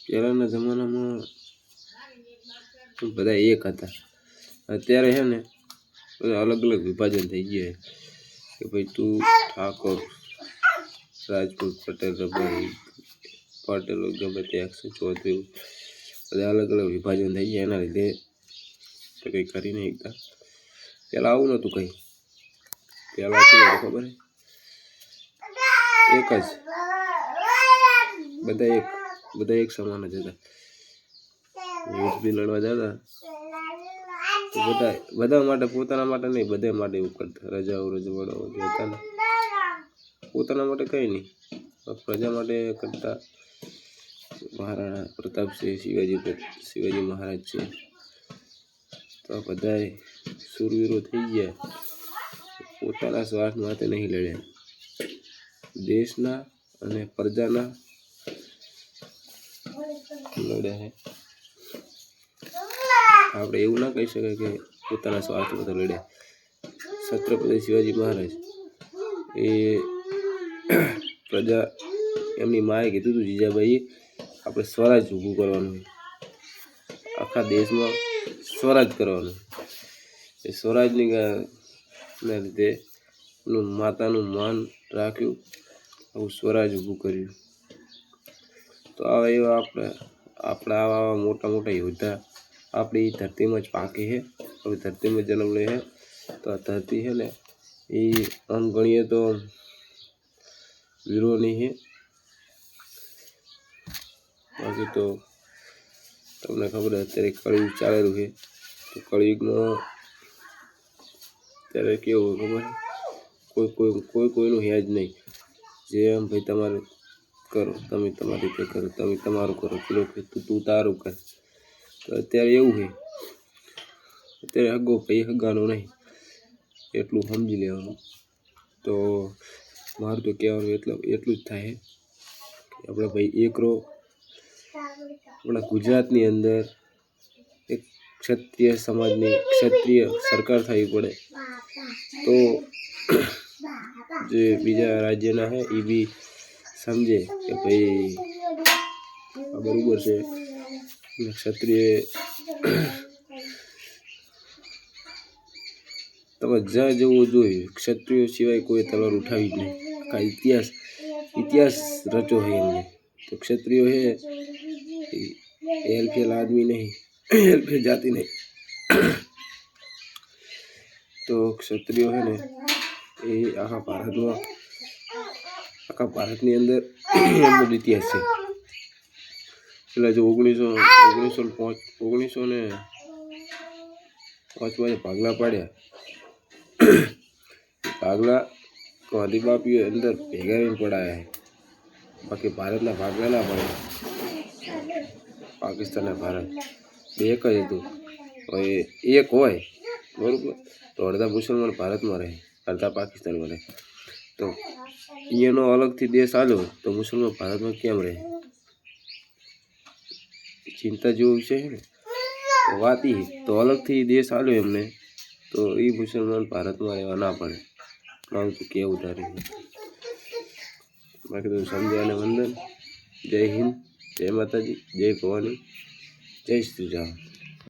પહેલાના જમાનામાં બધા એક હતા. અત્યારે છે ને બધા અલગ અલગ વિભાજન થઈ ગયા કે ભાઈ તું ઠાકોર, રાજપૂત, પટેલ, રબારી, પાટેલ, ગમે તે 134 બધા અલગ અલગ વિભાજન થઈ ગયા. એના લીધે તો કંઈ કરી નહીં શકતા. પહેલાં આવું નહોતું કંઈ. પહેલાં શું હતું ખબર છે? એક જ બધા એક સમાન જ હતા. યુદ્ધ બી લડવા જતા તો બધા માટે, પોતાના માટે નહીં, બધા માટે એવું કરતા. રજાઓ રજવાડાઓ જે હતા ને પોતાના માટે કંઈ નહીં, પ્રજા માટે કરતા. મહારાણા પ્રતાપ છે, શિવાજી મહારાજ છે, તો આ બધાએ શૂરવીરો થઈ ગયા. પોતાના સ્વાર્થ માટે નહીં લડ્યા, દેશના અને પ્રજાના લડ્યા છે. આપણે એવું ના કહી શકાય કે પોતાના સ્વાર્થ માટે લડ્યા. છત્રપતિ શિવાજી મહારાજ એ પ્રજા, એમની માએ કીધું હતું જીજાબાઈએ આપણે સ્વરાજ ઊભું કરવાનું, આખા દેશમાં સ્વરાજ કરવાનું. એ સ્વરાજની લીધે માતાનું માન રાખ્યું, આવું સ્વરાજ ઊભું કર્યું. તો આવા એવા આપણા આવા મોટા મોટા યોદ્ધા આપણી ધરતીમાં જ પાકે છે. હવે ધરતીમાં જન્મ લે છે તો આ ધરતી છે ને એ આમ ગણીએ તો વીરોની છે. બાકી તો તમને ખબર અત્યારે કળિયુગ ચાલેલું છે. તો કળિયુગમાં અત્યારે કેવું ખબર, કોઈનું હે જ નહીં. જેમ ભાઈ તમારે કરો, તમે તમારી રીતે કરો, તમે તમારું કરો, પેલો કે તું તારું કર. તો અત્યારે એવું છે, અત્યારે હગો ભાઈ હગાનો નહીં, એટલું સમજી લેવાનું. તો મારું તો કહેવાનું એટલું જ થાય કે આપણે ભાઈ એકરો આપણા ગુજરાતની અંદર એક ક્ષત્રિય સમાજની ક્ષત્રિય સરકાર થવી પડે. તો જે બીજા રાજ્યના છે એ બી સમજે કે ભાઈ આ બરાબર છે. ક્ષત્રિય તમે જ્યાં જવું જોઈએ, ક્ષત્રિયો સિવાય કોઈ તલવાર ઉઠાવી જ નહીં. આખા ઇતિહાસ રચો છે એમને. તો ક્ષત્રિયો છે એ હેલફેલ આદમી નહીં, હેલફેલ જાતિ નહીં. તો ક્ષત્રિયો છે ને એ આખા ભારતની અંદર એમનો ઇતિહાસ છે. પેલા જો 1905 ભાગલા પાડ્યા, ભાગલા ગાંધી બાપીએ અંદર ભેગા રહીને પડાયા. બાકી ભારતના ભાગલા ના પડે. પાકિસ્તાન અને ભારત બે એક જ હતું. હવે એક હોય બરાબર તો અડધા મુસલમાન ભારતમાં રહે, અડધા પાકિસ્તાનમાં રહે. તો એનો અલગથી દેશ આવ્યો તો મુસલમાન ભારતમાં કેમ રહે? ચિંતા જેવો વિષય છે ને. તો વાત એ તો અલગથી દેશ આવ્યો એમને, તો એ મુસલમાન ભારતમાં રહેવા ના પડે. મારું તો કેવું તારે. બાકી તો સમજ્યા અને વંદન. જય હિન્દ, જય માતાજી, જય ભવાની, જય શ્રી રામ.